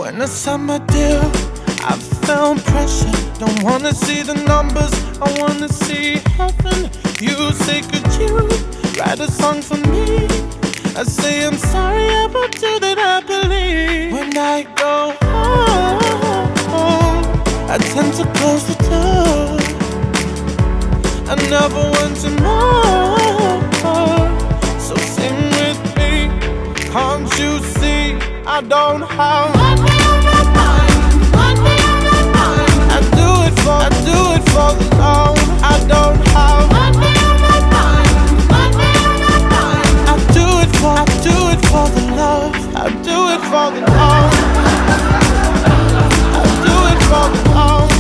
When I signed my deal, I felt pressure. Don't wanna see the numbers, I wanna see heaven. You say, could you write a song for me? I say, I'm sorry about you that I believe. When I go home, I tend to close the door. I never want to more. So sing with me, can't you see I don't have one day on my mind, one day on my mind. I do it for the love. I don't have one day on my mind, one day on my mind. I do it for the love. I do it for the love. I do it for the love.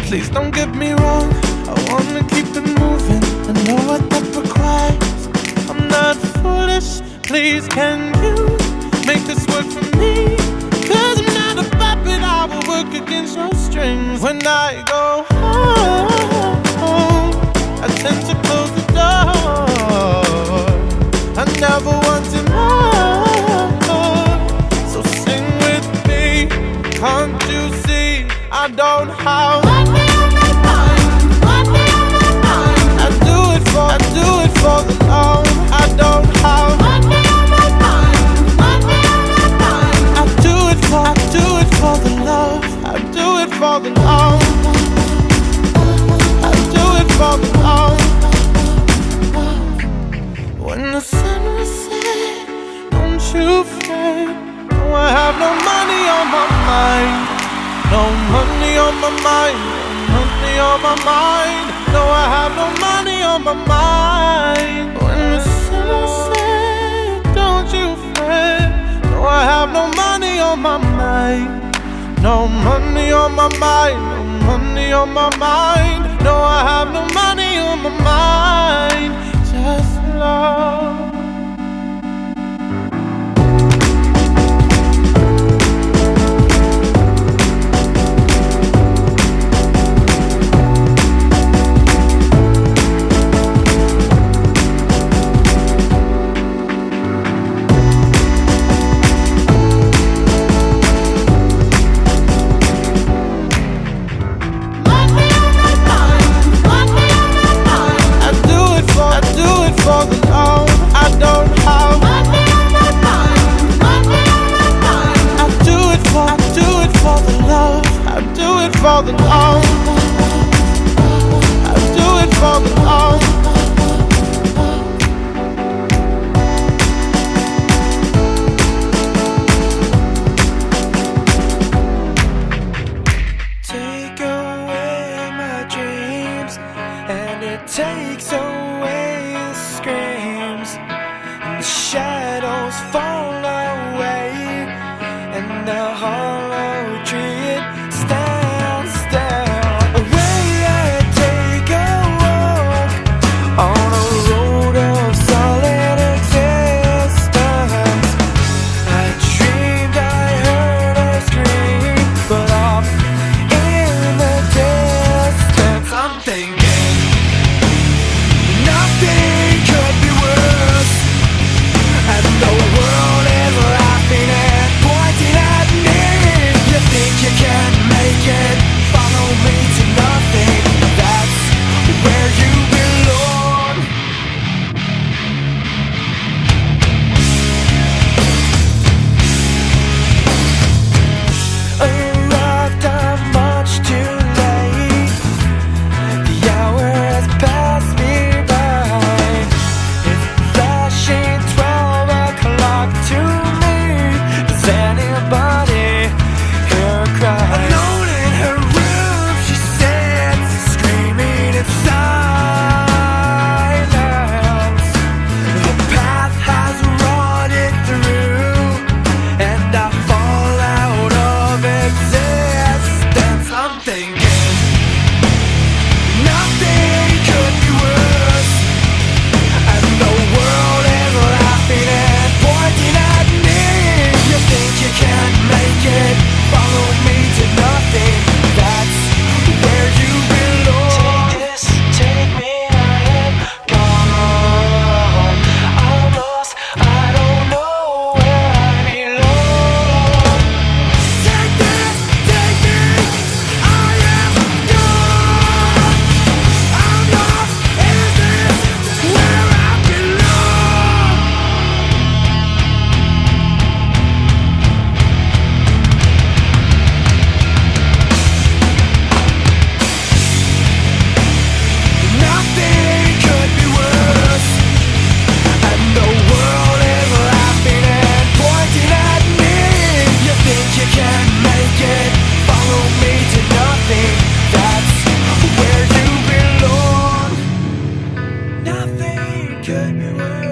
Please don't get me wrong, I wanna keep it moving. I know what that requires. I'm not foolish, please can you make this work for me? 'Cause I'm not a puppet, I will work against your strings. When I go home, I tend to close the door. I never wanted more. So sing with me, can't you see I don't have one day on my mind, one day on my mind. I do it for the love. I don't have one day on my mind, one day on my mind. I do it for the love. I do it for the love. I do it for the love. When the sun was set, don't you fret. No, I have no money on my mind. No money on my mind, no money on my mind. No, I have no money on my mind. When the sun set, don't you fret. No, I have no money on my mind. No money on my mind, no money on my mind. No, I have no money on my mind. Just love. For the love, I don't have one day on my mind, one day on my mind. I do it for the love. I do it for the love. I do it for the love. Take away my dreams, and it takes away screams, and the shadows fall away, and the hollow tree it stands down. Away I take a walk on a road of solid existence. I dreamed I heard her scream, but off in the distance I'm thinking nothing could be carry me away.